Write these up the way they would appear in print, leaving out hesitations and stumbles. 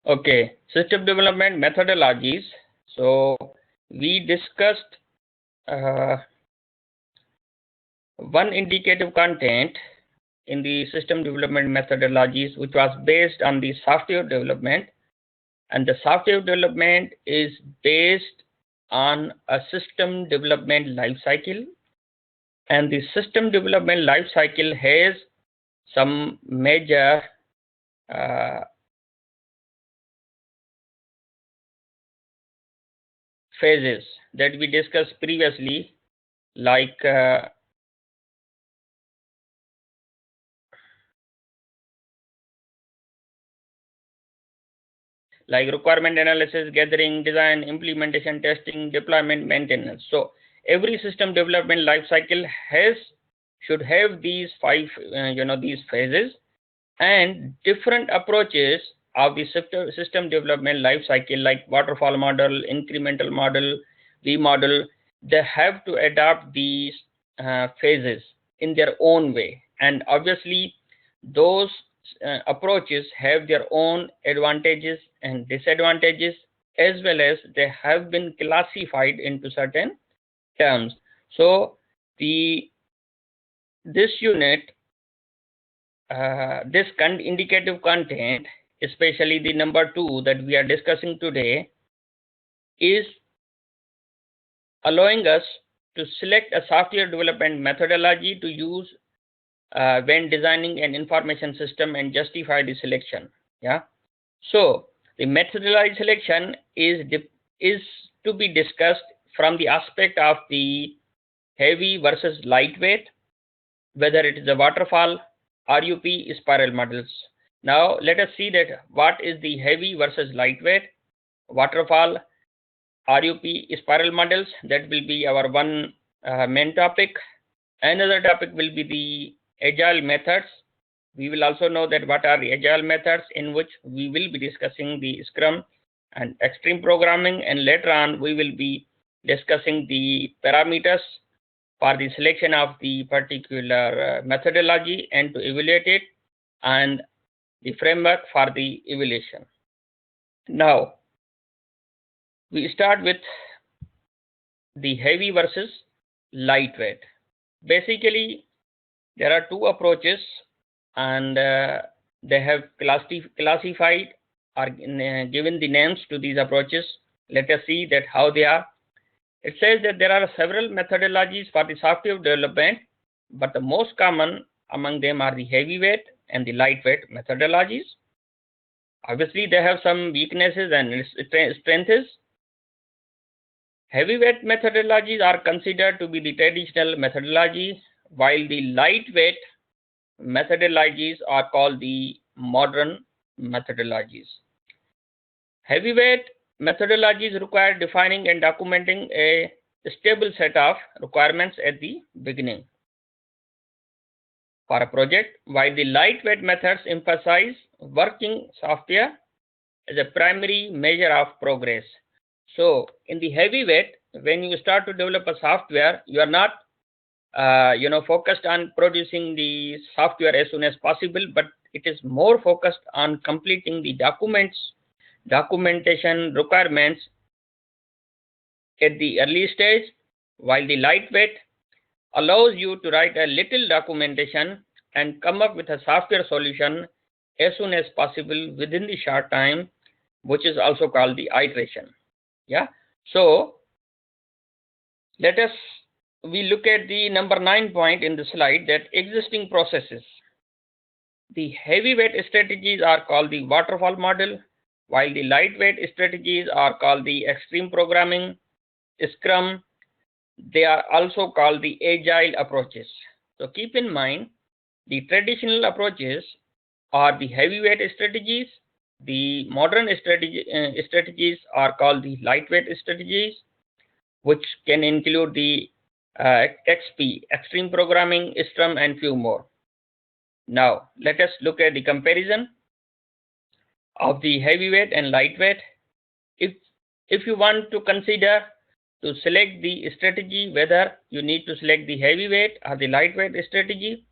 Okay, system development methodologies. So we discussed one indicative content in the system development methodologies, which was based on the software development, and the software development is based on a system development life cycle, and the system development life cycle has some major uh, phases that we discussed previously, like requirement analysis, gathering, design, implementation, testing, deployment, maintenance. So every system development life cycle should have these five these phases, and different approaches of the system development life cycle, like waterfall model, incremental model, V model, they have to adapt these phases in their own way. And obviously those approaches have their own advantages and disadvantages, as well as they have been classified into certain terms. So the this unit, this indicative content, especially the number 2 that we are discussing today, is allowing us to select a software development methodology to use when designing an information system and justify the selection. Yeah. So the methodology selection is to be discussed from the aspect of the heavy versus lightweight, whether it is a waterfall, RUP, spiral models. Now let us see that what is the heavy versus lightweight, waterfall, RUP, spiral models. That will be our one main topic. Another topic will be the agile methods. We will also know that what are the agile methods, in which we will be discussing the Scrum and extreme programming, and later on we will be discussing the parameters for the selection of the particular methodology and to evaluate it, and the framework for the evaluation. Now we start with the heavy versus lightweight. Basically, there are two approaches, and they have classified or given the names to these approaches. Let us see that how they are. It says that there are several methodologies for the software development, but the most common among them are the heavyweight and the lightweight methodologies. Obviously, they have some weaknesses and strengths. Heavyweight methodologies are considered to be the traditional methodologies, while the lightweight methodologies are called the modern methodologies. Heavyweight methodologies require defining and documenting a stable set of requirements at the beginning for a project, while the lightweight methods emphasize working software as a primary measure of progress. So in the heavyweight, when you start to develop a software, you are not focused on producing the software as soon as possible, but it is more focused on completing the documentation requirements at the early stage, while the lightweight allows you to write a little documentation and come up with a software solution as soon as possible within the short time, which is also called the iteration. Yeah. So we look at the number 9 point in the slide, that existing processes. The heavyweight strategies are called the waterfall model, while the lightweight strategies are called the extreme programming, Scrum. They are also called the agile approaches. So keep in mind, the traditional approaches are the heavyweight strategies. The modern strategies are called the lightweight strategies, which can include the XP, extreme programming, Scrum, and few more. Now let us look at the comparison of the heavyweight and lightweight. If you want to consider to select the strategy, whether you need to select the heavyweight or the lightweight strategy,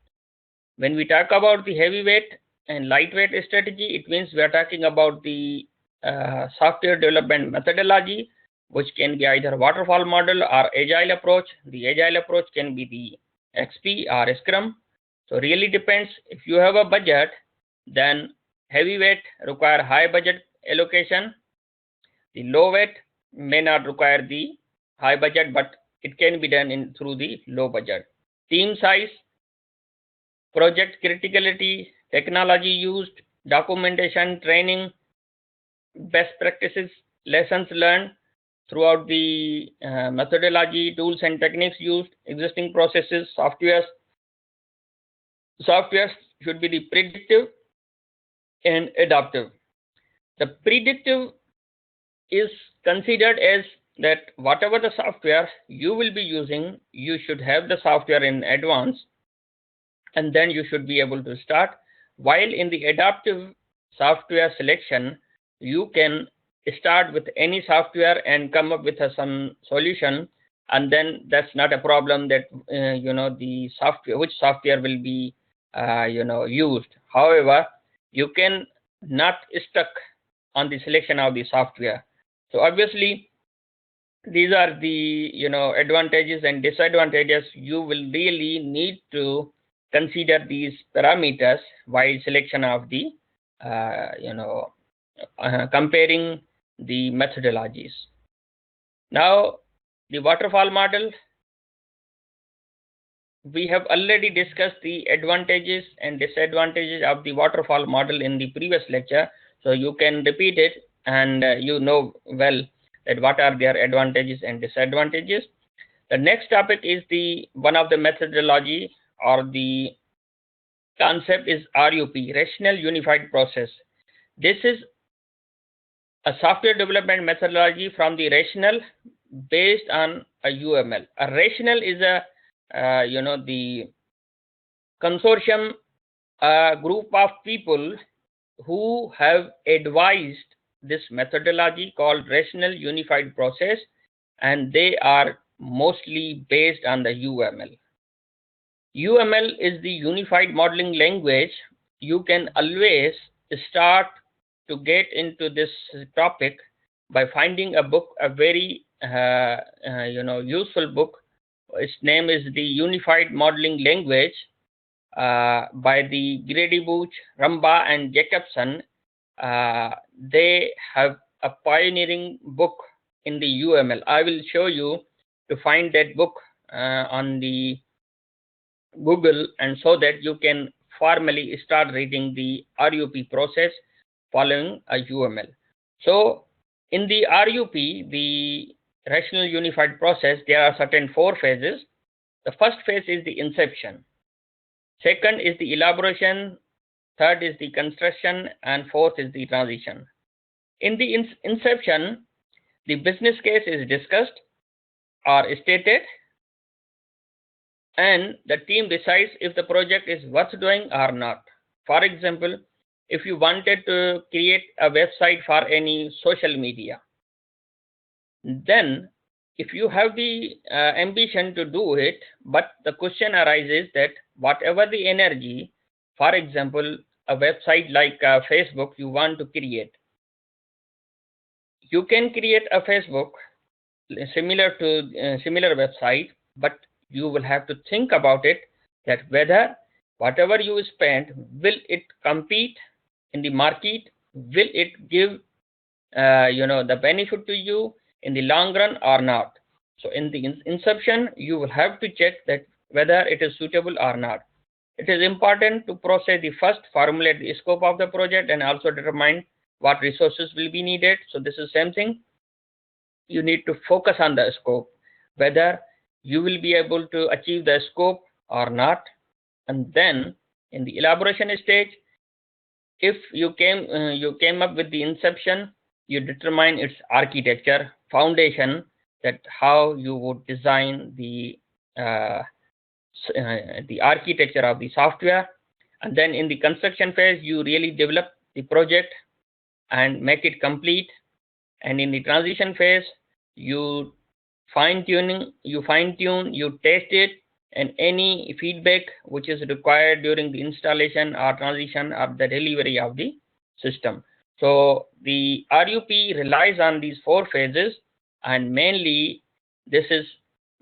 when we talk about the heavyweight and lightweight strategy, it means we are talking about the software development methodology, which can be either waterfall model or agile approach. The agile approach can be the XP or Scrum. So really depends. If you have a budget, then heavyweight require high budget allocation. The low weight may not require the high budget, but it can be done through the low budget. Team size, project criticality, technology used, documentation, training, best practices, lessons learned throughout the methodology, tools and techniques used, existing processes, softwares. Softwares should be the predictive and adaptive. The predictive is considered as that whatever the software you will be using, you should have the software in advance, and then you should be able to start. While in the adaptive software selection, you can start with any software and come up with some solution, and then that's not a problem that the software, which software will be used. However, you can not stuck on the selection of the software. So obviously these are the advantages and disadvantages. You will really need to consider these parameters while selection of the comparing the methodologies. Now the waterfall model, we have already discussed the advantages and disadvantages of the waterfall model in the previous lecture, so you can repeat it, and you know well that what are their advantages and disadvantages. The next topic is the one of the methodology or the concept is RUP, Rational Unified Process. This is a software development methodology from the rational based on a UML. A rational is a the consortium, a group of people who have advised this methodology called Rational Unified Process, and they are mostly based on the UML. UML is the Unified Modeling Language. You can always start to get into this topic by finding a book, a very useful book. Its name is the Unified Modeling Language by the Grady Booch, Ramba, and Jacobson. They have a pioneering book in the UML. I will show you to find that book on the Google, and so that you can formally start reading the RUP process following a UML. So in the RUP, the Rational Unified Process, there are certain 4 phases. The first phase is the inception. Second is the elaboration. Third is the construction, and fourth is the transition. In the inception, the business case is discussed or stated, and the team decides if the project is worth doing or not. For example, if you wanted to create a website for any social media, then if you have the ambition to do it, but the question arises that whatever the energy, for example, a website like Facebook you want to create, you can create a Facebook similar to similar website, but you will have to think about it, that whether whatever you spend, will it compete in the market, will it give the benefit to you in the long run or not. So in the inception, you will have to check that whether it is suitable or not. It is important to process the first, formulate the scope of the project, and also determine what resources will be needed. So this is same thing. You need to focus on the scope, whether you will be able to achieve the scope or not. And then in the elaboration stage, if you came up with the inception, you determine its architecture, foundation, that how you would design the architecture of the software. And then in the construction phase, you really develop the project and make it complete. And in the transition phase, you fine tune, you test it, and any feedback which is required during the installation or transition or the delivery of the system. So the RUP relies on these 4 phases, and mainly this is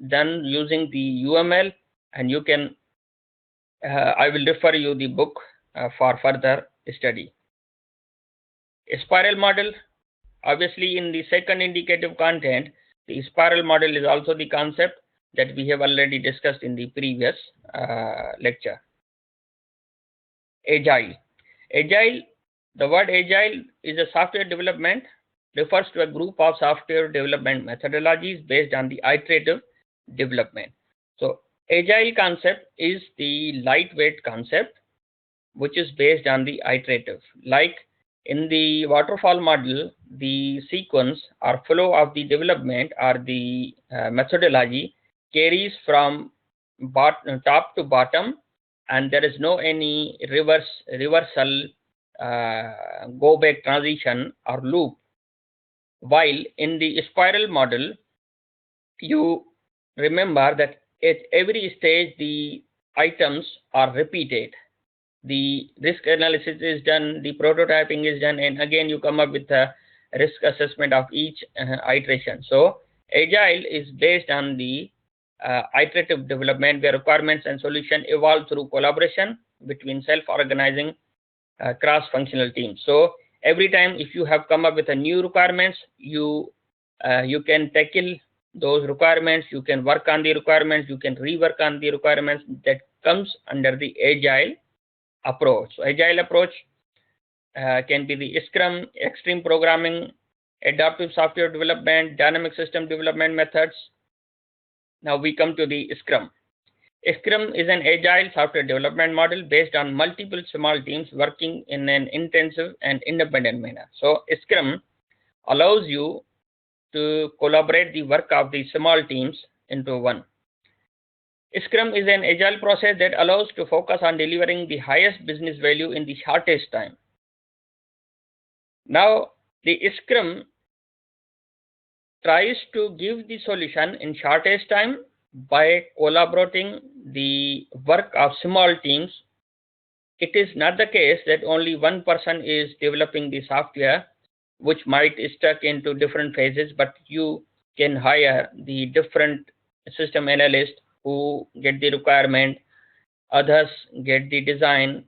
done using the UML, and you can I will refer you the book for further study. A spiral model, obviously in the second indicative content, the spiral model is also the concept that we have already discussed in the previous lecture. Agile. Agile, the word agile is a software development, refers to a group of software development methodologies based on the iterative development. So agile concept is the lightweight concept which is based on the iterative. Like in the waterfall model, the sequence or flow of the development or the methodology carries from top to bottom, and there is no any reversal go back transition or loop. While in the spiral model, you remember that at every stage the items are repeated, the risk analysis is done, the prototyping is done, and again you come up with a risk assessment of each iteration. So agile is based on the iterative development where requirements and solution evolve through collaboration between self-organizing cross-functional teams. So every time if you have come up with a new requirements, you can tackle those requirements, you can work on the requirements, you can rework on the requirements. That comes under the agile approach. So agile approach can be the Scrum, extreme programming, adaptive software development, dynamic system development methods. Now we come to the Scrum. Scrum is an agile software development model based on multiple small teams working in an intensive and independent manner. So Scrum allows you to collaborate the work of the small teams into one. Scrum is an agile process that allows to focus on delivering the highest business value in the shortest time. Now, the Scrum tries to give the solution in shortest time by collaborating the work of small teams. It is not the case that only one person is developing the software, which might stuck into different phases, but you can hire the different system analysts who get the requirement, others get the design,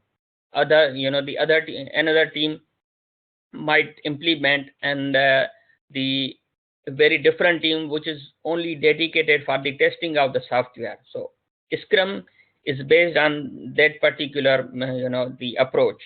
another team might implement, and the very different team which is only dedicated for the testing of the software. So Scrum is based on that particular the approach.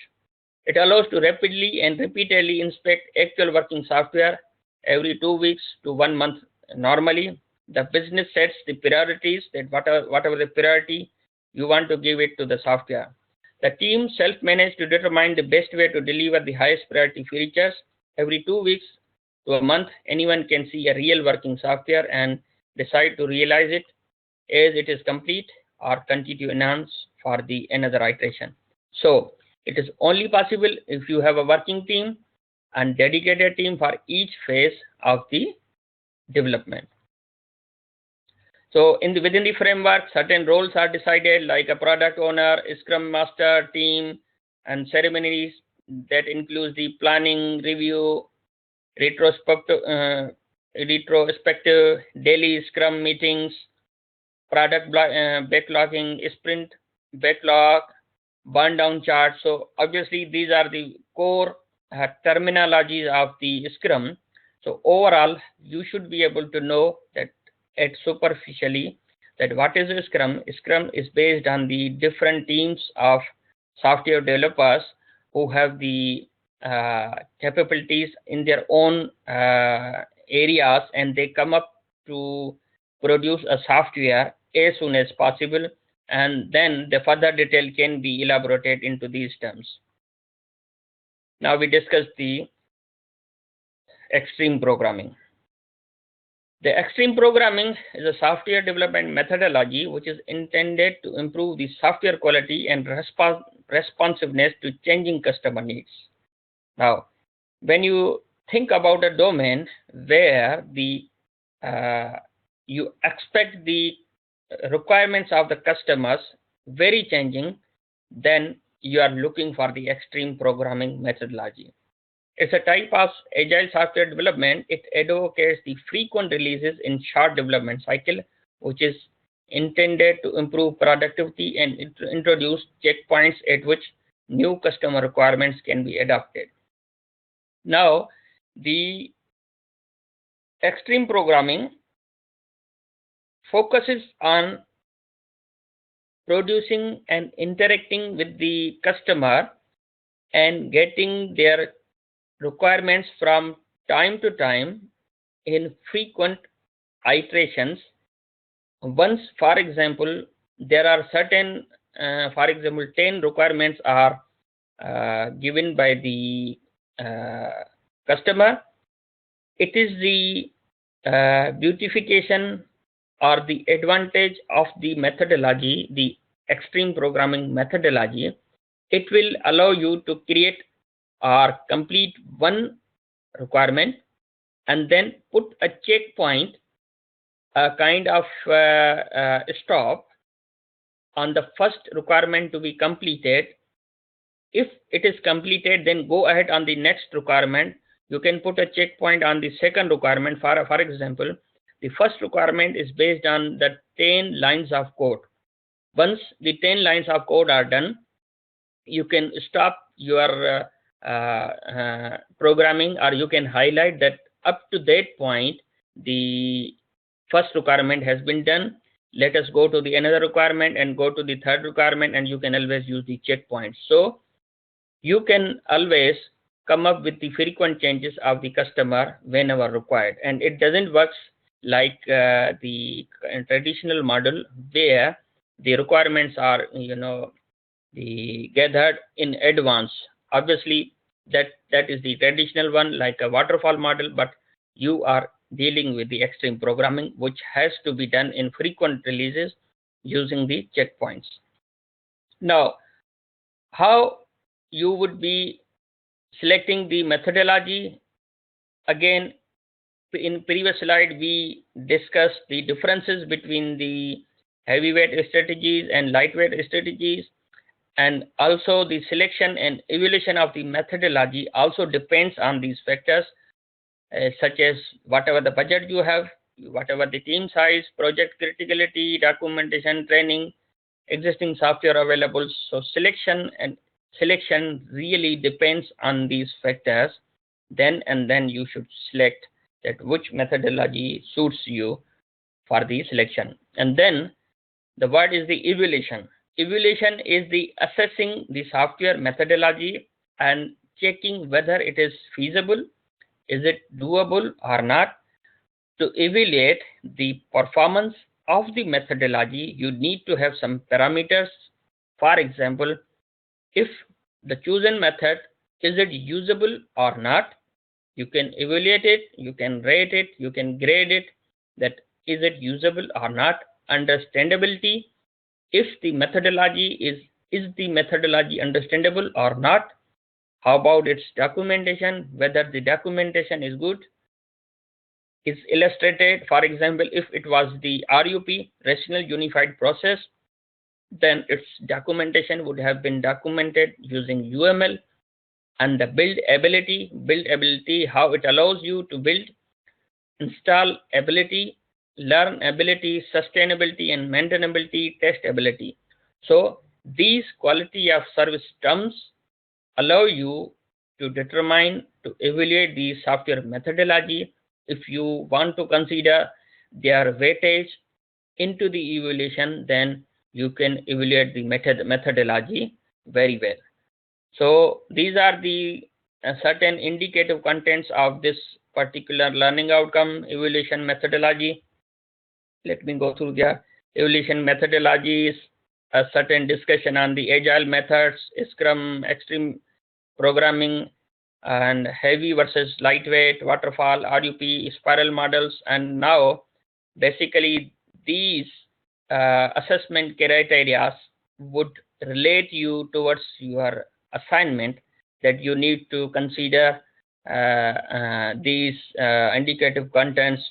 It allows to rapidly and repeatedly inspect actual working software every 2 weeks to 1 month normally. The business sets the priorities, that whatever the priority you want to give it to the software. The team self-manage to determine the best way to deliver the highest priority features. Every 2 weeks to a month, anyone can see a real working software and decide to realize it as it is complete or continue to enhance for the another iteration. So it is only possible if you have a working team and dedicated team for each phase of the development. So within the framework, certain roles are decided, like a product owner, Scrum Master, team, and ceremonies that includes the planning, review, retrospective, daily Scrum meetings, product backlogging, sprint backlog, burn down chart. So obviously these are the core terminologies of the Scrum. So overall, you should be able to know that at superficially that what is Scrum. Scrum is based on the different teams of software developers who have the capabilities in their own areas, and they come up to produce a software as soon as possible, and then the further detail can be elaborated into these terms. Now we discuss the extreme programming. The extreme programming is a software development methodology which is intended to improve the software quality and responsiveness to changing customer needs. Now, when you think about a domain where you expect the requirements of the customers very changing, then you are looking for the extreme programming methodology. It's a type of agile software development. It advocates the frequent releases in short development cycle, which is intended to improve productivity and introduce checkpoints at which new customer requirements can be adopted. Now, the extreme programming focuses on producing and interacting with the customer and getting their requirements from time to time in frequent iterations. Once, for example, there are certain, for example, 10 requirements are given by the customer. It is the beautification or the advantage of the methodology, the extreme programming methodology. It will allow you to create or complete one requirement and then put a checkpoint, a kind of stop on the first requirement to be completed. If it is completed, then go ahead on the next requirement. You can put a checkpoint on the second requirement. For example, the first requirement is based on the 10 lines of code. Once the 10 lines of code are done, you can stop your programming, or you can highlight that up to that point the first requirement has been done. Let us go to the another requirement and go to the third requirement, and you can always use the checkpoints. So you can always come up with the frequent changes of the customer whenever required, and it doesn't work like the traditional model where the requirements are gathered in advance. Obviously that is the traditional one, like a waterfall model, but you are dealing with the extreme programming, which has to be done in frequent releases using the checkpoints. Now, how you would be selecting the methodology? Again, in previous slide we discussed the differences between the heavyweight strategies and lightweight strategies, and also the selection and evaluation of the methodology also depends on these factors, such as whatever the budget you have, whatever the team size, project criticality, documentation, training, existing software available. So selection really depends on these factors. Then you should select that which methodology suits you for the selection. And then the word is the evaluation. Evaluation is the assessing the software methodology and checking whether it is feasible, is it doable or not. To evaluate the performance of the methodology, you need to have some parameters. For example, if the chosen method, is it usable or not, you can evaluate it, you can rate it, you can grade it, that is it usable or not. Understandability, if the methodology is the methodology understandable or not. How about its documentation, whether the documentation is good, is illustrated. For example, if it was the RUP, Rational Unified Process, then its documentation would have been documented using UML. And the build ability, how it allows you to build, install ability, learn ability, sustainability and maintainability, test ability. So these quality of service terms allow you to determine, to evaluate the software methodology. If you want to consider their weightage into the evaluation, then you can evaluate the methodology very well. So these are the certain indicative contents of this particular learning outcome evaluation methodology. Let me go through the evaluation methodologies, a certain discussion on the agile methods, Scrum, extreme programming, and heavy versus lightweight, waterfall, RUP, spiral models. And now basically these assessment criteria would relate you towards your assignment, that you need to consider these indicative contents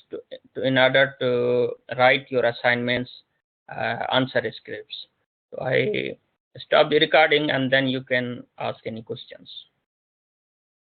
in order to write your assignments, answer scripts. So I stop the recording and then you can ask any questions.